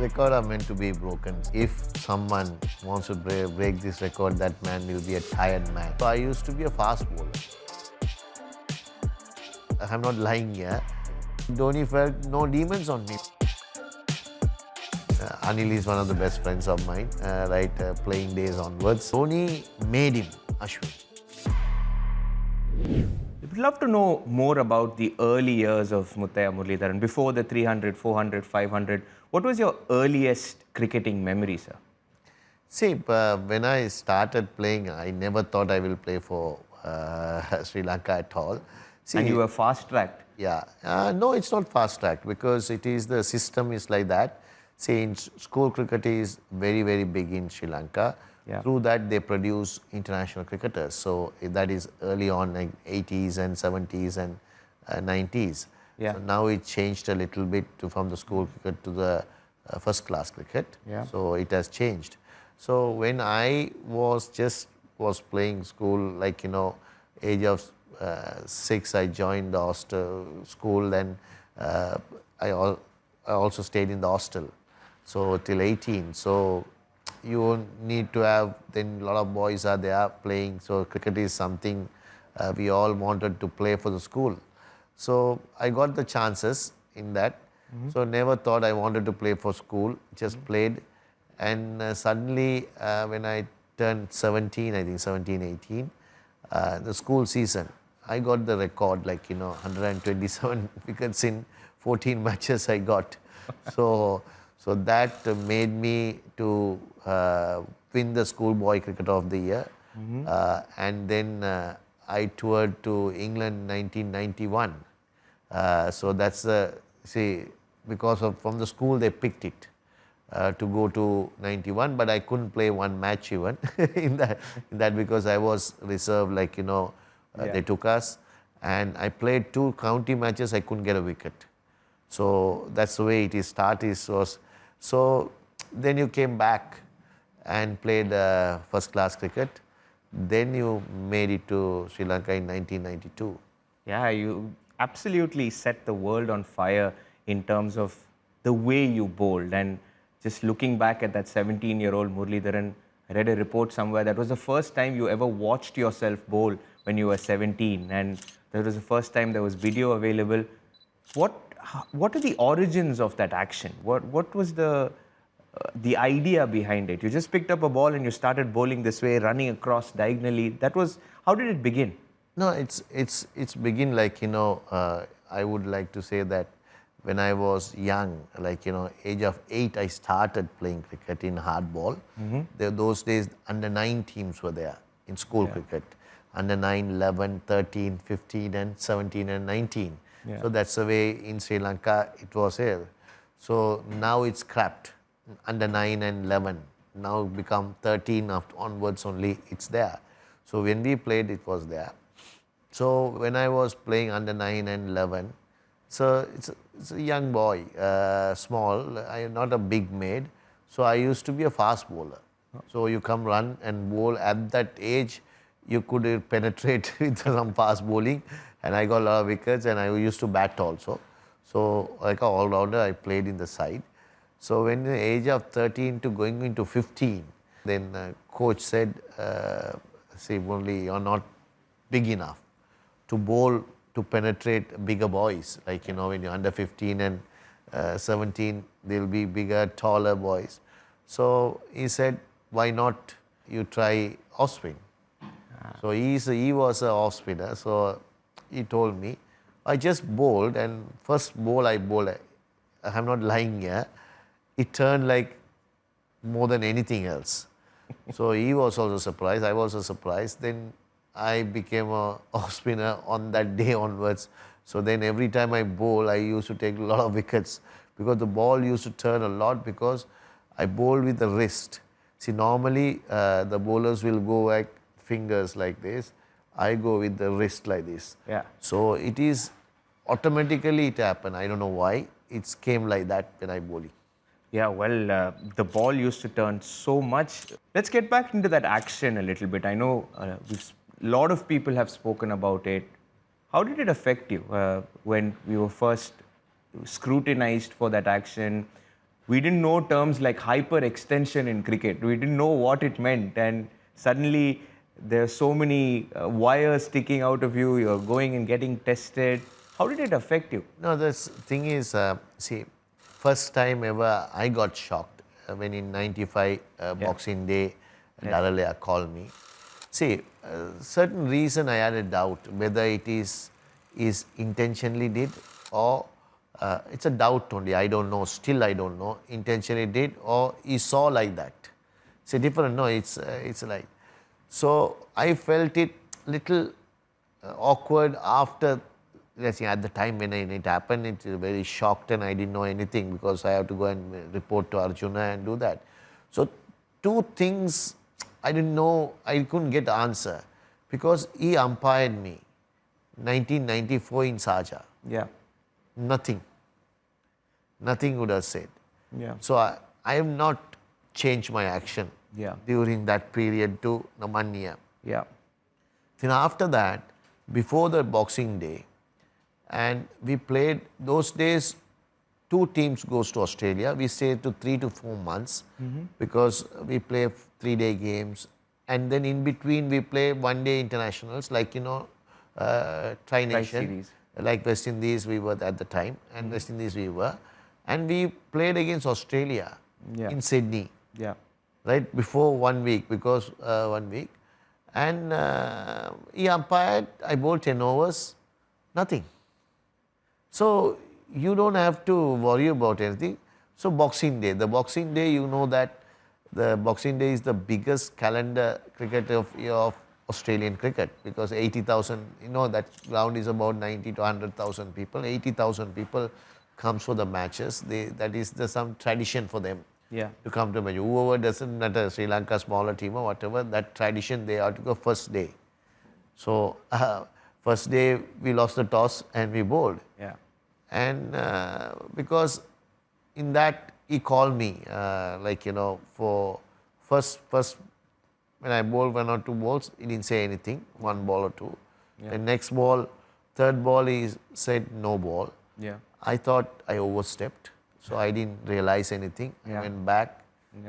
Records are meant to be broken. If someone wants to break this record, that man will be a tired man. So I used to be a fast bowler. I'm not lying here. Dhoni felt no demons on me. Anil is one of the best friends of mine, playing days onwards. Dhoni made him, Ashwin. We'd love to know more about the early years of Muttiah Muralitharan. Before the 300, 400, 500, what was your earliest cricketing memory, sir? See, when I started playing, I never thought I will play for Sri Lanka at all. See, And you were fast-tracked? Yeah. No, it's not fast-tracked because the system is like that. See, in school cricket is very, very big in Sri Lanka. Yeah. Through that, they produce international cricketers. So that is early on, like 80s and 70s and 90s. Yeah. So now it changed a little bit from the school cricket to the first-class cricket. Yeah. So it has changed. So when I was playing school, like, age of 6, I joined the hostel school. Then I also stayed in the hostel. So till 18. So you need to have, then a lot of boys are there playing. So cricket is something we all wanted to play for the school. So I got the chances in that. So never thought I wanted to play for school, just played. And suddenly when I turned 17, I think 17, 18, the school season, I got the record, 127 wickets in 14 matches I got. So that made me to win the Schoolboy Cricketer of the Year. And then I toured to England 1991. So that's because from the school they picked it to go to 91, but I couldn't play one match even in that because I was reserved, they took us. And I played 2 county matches, I couldn't get a wicket. So that's the way it started. So then you came back and played first-class cricket. Then you made it to Sri Lanka in 1992. Yeah, you absolutely set the world on fire in terms of the way you bowled. And just looking back at that 17-year-old Muralitharan, I read a report somewhere that was the first time you ever watched yourself bowl when you were 17. And that was the first time there was video available. What are the origins of that action? What was the idea behind it? You just picked up a ball and you started bowling this way, running across diagonally. How did it begin? No, it's begin I would like to say that when I was young, age of 8, I started playing cricket in hardball. Those days, under 9 teams were there in school cricket. Under 9, 11, 13, 15 and 17 and 19. Yeah. So that's the way in Sri Lanka it was here. So now it's scrapped, under 9 and 11. Now become 13 onwards only it's there. So when we played, it was there. So when I was playing under 9 and 11, so it's a young boy, small, I am not a big made. So I used to be a fast bowler. So you come run and bowl. At that age, you could penetrate with some fast bowling. And I got a lot of wickets and I used to bat also. So like an all-rounder, I played in the side. So when the age of 13 to going into 15, then coach said, see, only you're not big enough to bowl to penetrate bigger boys. When you're under 15 and 17, they'll be bigger, taller boys. So he said, why not you try off-spin? So he was an off-spinner. So he told me, I just bowled, and first bowl I bowled, I'm not lying here, it turned like more than anything else. So he was also surprised, I was also surprised. Then I became a off-spinner on that day onwards. So then every time I bowl, I used to take a lot of wickets because the ball used to turn a lot because I bowled with the wrist. See, normally the bowlers will go like fingers like this. I go with the wrist like this. Yeah. So it is automatically it happened. I don't know why. It came like that when I bowling. Yeah, well, the ball used to turn so much. Let's get back into that action a little bit. I know a lot of people have spoken about it. How did it affect you when we were first scrutinized for that action? we didn't know terms like hyperextension in cricket. We didn't know what it meant, and suddenly there are so many wires sticking out of you. You're going and getting tested. How did it affect you? No, the thing is, see, first time ever I got shocked when in 95 Boxing Day, Daralea called me. See, certain reason I had a doubt whether it is intentionally did or it's a doubt only. I don't know. Still, I don't know. Intentionally did or he saw like that. It's a different. No, it's like. So I felt it little awkward after. At the time when it happened, it was very shocked and I didn't know anything because I have to go and report to Arjuna and do that. So two things I didn't know, I couldn't get answer because he umpired me 1994 in Sharjah. Yeah. Nothing would have said. Yeah. So I have not changed my action during that period to the 1 year. Yeah. Then after that, before the Boxing Day, and we played, those days, 2 teams goes to Australia. We stay to 3 to 4 months because we play 3-day games. And then in between we play 1-day internationals like, Tri-Nation. Series. Like West Indies we were at the time and West Indies we were. And we played against Australia in Sydney. Yeah. Right before 1 week because 1 week. And he umpired, I bowled 10 overs, nothing. So you don't have to worry about anything. So Boxing Day, the Boxing Day, you know that the Boxing Day is the biggest calendar cricket of Australian cricket because 80,000, that ground is about 90 to 100,000 people. 80,000 people comes for the matches. That is some tradition for them to come to match. Whoever doesn't matter, Sri Lanka, smaller team or whatever, that tradition they have to go first day. So first day we lost the toss and we bowled. Yeah. And because in that he called me, for first when I bowled 1 or 2 balls, he didn't say anything, 1 ball or 2. The next ball, third ball, he said no ball. Yeah. I thought I overstepped, so I didn't realize anything. I went back.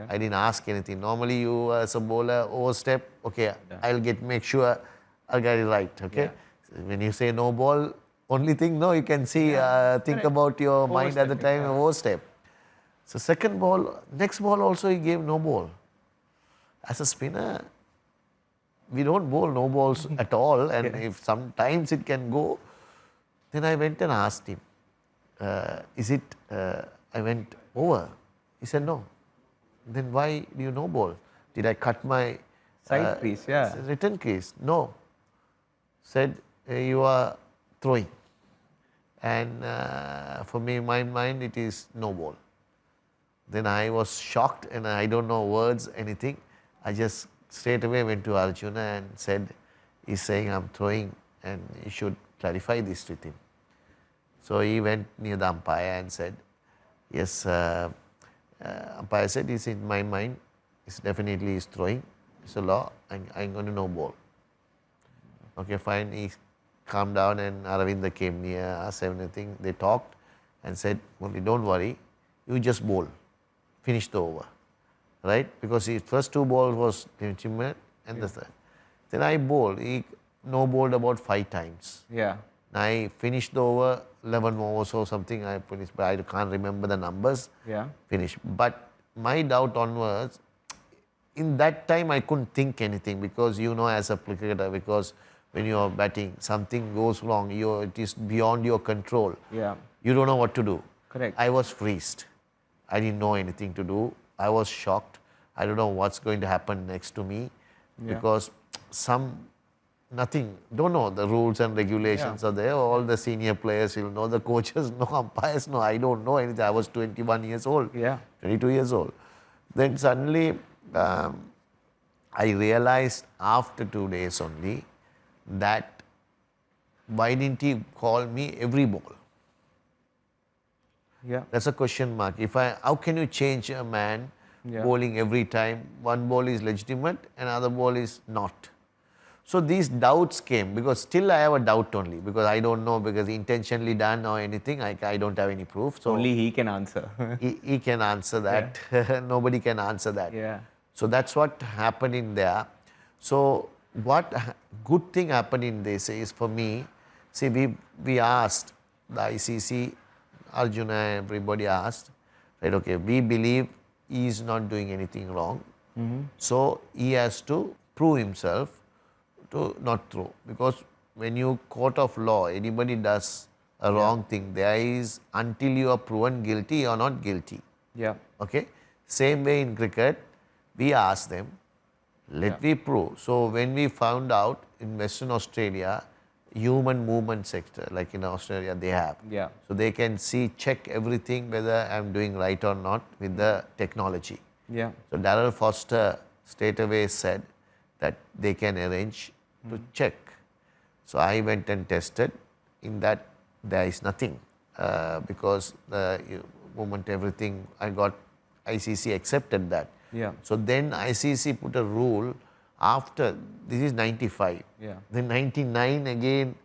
I didn't ask anything. Normally, you as a bowler overstep. Okay, I'll make sure I'll get it right. Okay. So when you say no ball, only thing you can see, think about your mind at the time, overstep. So second ball, next ball also he gave no ball. As a spinner, we don't bowl no balls at all, and if sometimes it can go, then I went and asked him, I went over. He said no. Then why do you no ball? Did I cut my side crease? Return crease? No. Said you are throwing. And for me, in my mind, it is no ball. Then I was shocked and I don't know words, anything. I just straight away went to Arjuna and said, he's saying I'm throwing and you should clarify this with him. So he went near the umpire and said, yes, umpire said, it's in my mind, it's definitely he's throwing. It's a law, I'm going to no ball. Okay, fine. He calmed down and Aravinda came near, asked everything. They talked and said, only don't worry, you just bowl. Finish the over. Right? Because his first 2 balls was minute and the third. Then I bowled. He no bowled about 5 times. Yeah. I finished the over, 11 overs or something I finished, but I can't remember the numbers. Yeah. Finished. But my doubt onwards, in that time I couldn't think anything because as a cricketer, because when you are batting, something goes wrong, it is beyond your control. Yeah. You don't know what to do. Correct. I was freezed. I didn't know anything to do. I was shocked. I don't know what's going to happen next to me because nothing, don't know the rules and regulations are there. All the senior players will know, the coaches know, umpires know. I don't know anything. I was 21 years old, 22 years old. Then suddenly I realized after 2 days only that why didn't he call me every ball? Yeah. That's a question mark. How can you change a man bowling every time? One ball is legitimate, another ball is not. So these doubts came because still I have a doubt only because I don't know because intentionally done or anything. I don't have any proof. So Only he can answer. he can answer that. Nobody can answer that. Yeah. So that's what happened in there. So what good thing happened in this is for me, see we asked the ICC, Arjuna, everybody asked, right, okay, we believe he is not doing anything wrong. So he has to prove himself to not throw. Because when you court of law, anybody does a wrong thing, there is until you are proven guilty, you are not guilty. Yeah. Okay. Same way in cricket, we asked them, let me prove. So when we found out in Western Australia, human movement sector, like in Australia, they have. Yeah. So they can see, check everything whether I'm doing right or not with the technology. Yeah. So Darrell Foster straight away said that they can arrange to check. So I went and tested. In that, there is nothing because the movement, everything, I got ICC accepted that. Yeah. So then ICC put a rule after, this is 95. Yeah. Then 99 again,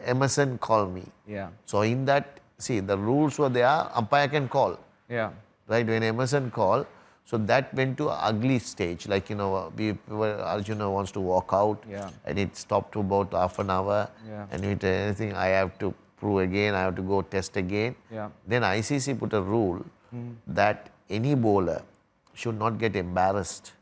Emerson called me. Yeah. So in that, see, the rules were there, umpire can call. Yeah. Right, when Emerson called, so that went to ugly stage. Like, Arjuna wants to walk out and it stopped to about half an hour. Yeah. And with anything, I have to prove again, I have to go test again. Yeah. Then ICC put a rule that any bowler should not get embarrassed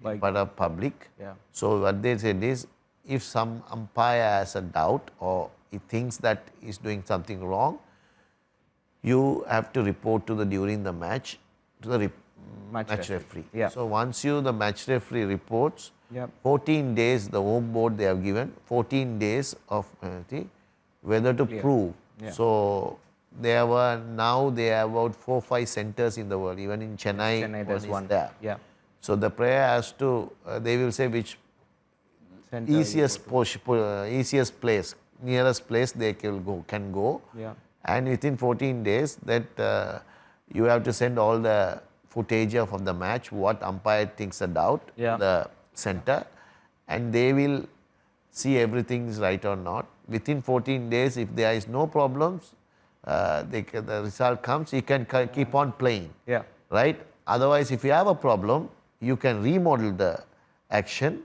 in front of public. Yeah. So what they said is, if some umpire has a doubt or he thinks that he's doing something wrong, you have to report to during the match to the match referee. Yeah. So once the match referee reports, Yep. 14 days, the home board they have given, 14 days of whether to prove. Yeah. So they have now they have about 4-5 centers in the world. Even in Chennai there's is one. there. Yeah. So the player has to, they will say which Center you easiest place, nearest place they can go. Yeah. And within 14 days that you have to send all the footage of the match, what umpire thinks a doubt, the center, and they will see everything is right or not. Within 14 days, if there is no problems, the result comes, you can keep on playing. Yeah. Right? Otherwise, if you have a problem, you can remodel the action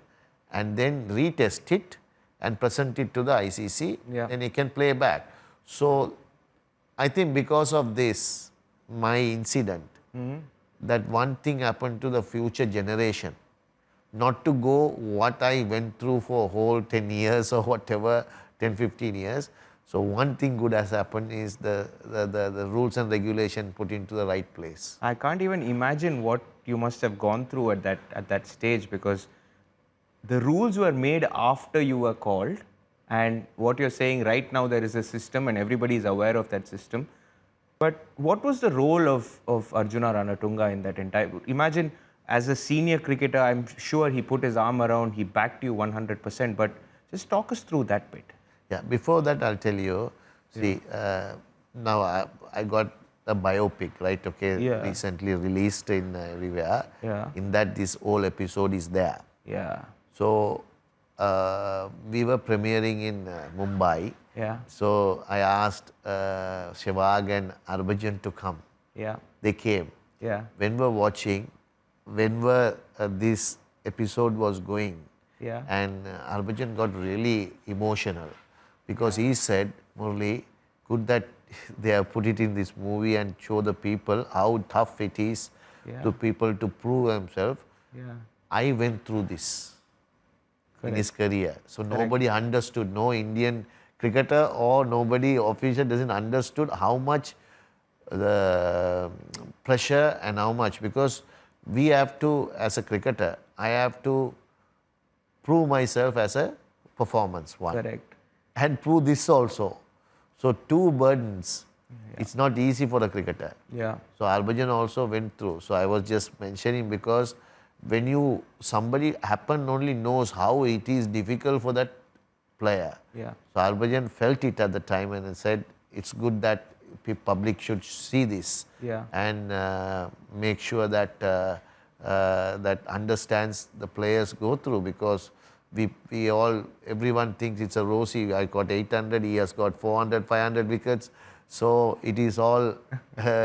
and then retest it and present it to the ICC, then you can play back. So I think because of this, my incident, that one thing happened to the future generation, not to go what I went through for a whole 10 years or whatever, 10, 15 years. So one thing good has happened is the rules and regulation put into the right place. I can't even imagine what you must have gone through at that stage, because the rules were made after you were called, and what you're saying right now, there is a system and everybody is aware of that system. But what was the role of Arjuna Ranatunga in that entire... Imagine, as a senior cricketer, I'm sure he put his arm around, he backed you 100%, but just talk us through that bit. Yeah, before that I'll tell you, see, now I got a biopic, right, okay, recently released in everywhere. Yeah. In that this whole episode is there. Yeah. So, we were premiering in Mumbai. Yeah. So, I asked Shivag and Harbhajan to come. Yeah. They came. Yeah. When we were watching, this episode was going, and Harbhajan got really emotional because he said, Murali, good that they have put it in this movie and show the people how tough it is to people to prove themselves. Yeah. I went through this in his career. So nobody understood, no Indian cricketer or nobody official doesn't understood how much the pressure and how much, because we have to, as a cricketer, I have to prove myself as a performance one. Correct. And prove this also. So two burdens. It's not easy for a cricketer. Yeah. So Harbhajan also went through. So I was just mentioning because when somebody only knows how it is difficult for that player. Yeah. So Harbhajan felt it at the time and said, it's good that public should see this and make sure that that understands the players go through, because everyone thinks it's a rosy. I got 800, he has got 400, 500 wickets. So it is all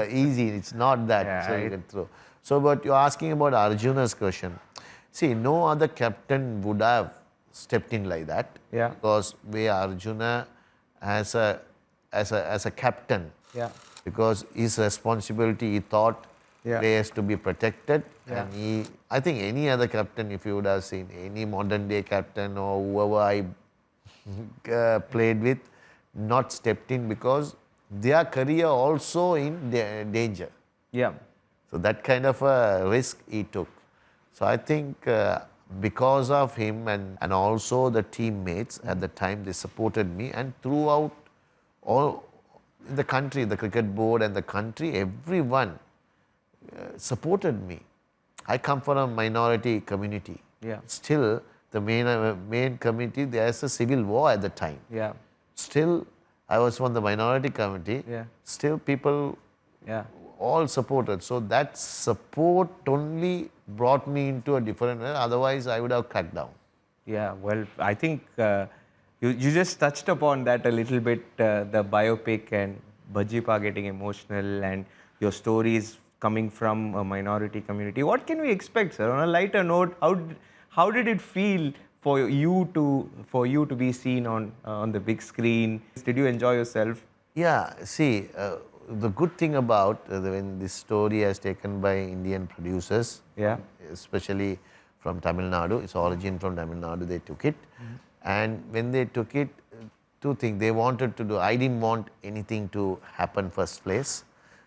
easy. It's not that. Yeah, So you can throw. So, but you're asking about Arjuna's question. See, no other captain would have stepped in like that. Yeah. Because way Arjuna as a captain. Yeah. Because his responsibility, he thought players to be protected. Yeah. And I think any other captain, if you would have seen any modern day captain or whoever I played with, not stepped in because their career also in danger. Yeah. So that kind of a risk he took. So I think because of him and also the teammates at the time, they supported me, and throughout all the country, the cricket board and the country, everyone supported me. I come from a minority community. Yeah. Still, the main community, there's a civil war at the time. Yeah. Still, I was from the minority community. Yeah. Still, people all supported. So that support only brought me into a different way. Otherwise, I would have cracked down. Yeah, well, I think you just touched upon that a little bit, the biopic and Bhajipa getting emotional and your stories coming from a minority community. What can we expect, sir? On a lighter note, how did it feel for you to be seen on the big screen? Did you enjoy yourself? Yeah, see, the good thing about when this story is taken by Indian producers, especially from Tamil Nadu, its origin from Tamil Nadu, they took it. And when they took it, two things they wanted to do. I didn't want anything to happen first place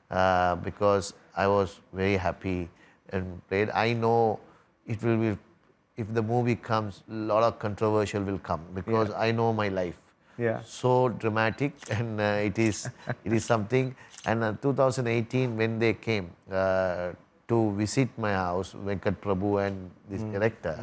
because I was very happy and played. I know it will be, if the movie comes, a lot of controversial will come because I know my life. Yeah. So dramatic, and it is something. And 2018, when they came to visit my house, Venkat Prabhu and this director,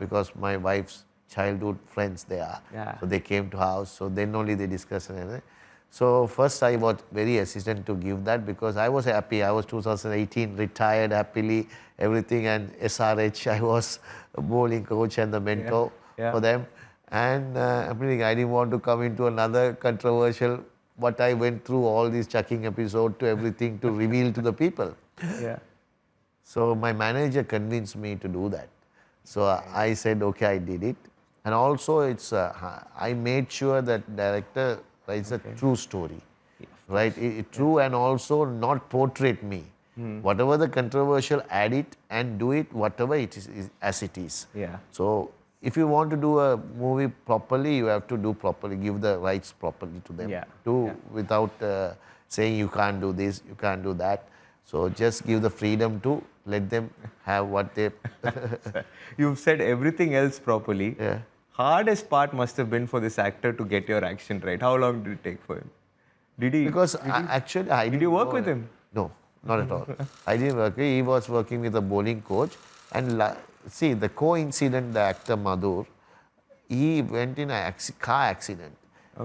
because my wife's childhood friends they are, so they came to house. So then only they discussed and everything. So first I was very hesitant to give that because I was happy. I was 2018 retired happily, everything, and SRH. I was a bowling coach and the mentor for them. And I didn't want to come into another controversial, what I went through, all these chucking episode to everything to reveal to the people. Yeah. So my manager convinced me to do that. So I said, okay, I did it. And also it's, I made sure that director writes a true story, right? True, and also not portray me. Whatever the controversial, add it and do it whatever it is as it is. Yeah. So if you want to do a movie properly, you have to do properly, give the rights properly to them. Without saying you can't do this, you can't do that. So just give the freedom to let them have what they... You've said everything else properly. Yeah. Hardest part must have been for this actor to get your action right. How long did it take for him? Actually, I did you work with him? No, not at all. I didn't work. He was working with a bowling coach. And see, the coincident, the actor Madhur, he went in a car accident.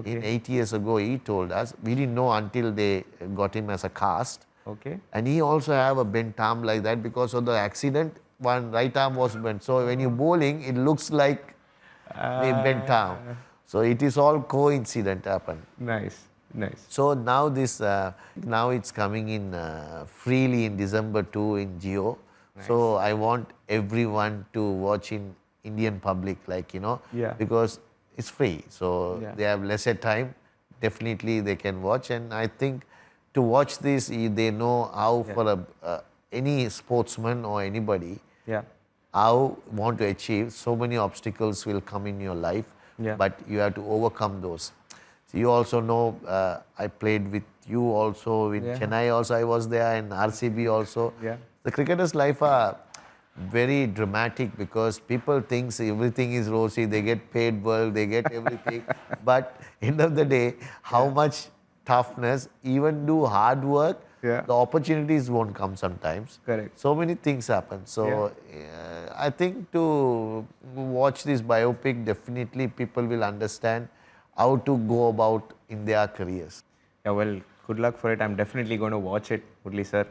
In 8 years ago, he told us. We didn't know until they got him as a cast. Okay. And he also have a bent arm like that because of the accident. One right arm was bent. So when you're bowling, it looks like a bent arm. So it is all coincident happened. Nice, nice. So now this, now it's coming in freely in December 2 in Jio. Nice. So I want everyone to watch in Indian public, like, because it's free. So they have lesser time. Definitely they can watch. And I think to watch this, they know how for any sportsman or anybody, how want to achieve. So many obstacles will come in your life, but you have to overcome those. So you also know, I played with you also in Chennai. Also I was there, and RCB also. The cricketer's life are very dramatic because people think everything is rosy. They get paid well, they get everything. But end of the day, how much toughness, even do hard work, the opportunities won't come sometimes. Correct. So many things happen. So I think to watch this biopic, definitely people will understand how to go about in their careers. Yeah, well, good luck for it. I'm definitely going to watch it, Murali sir.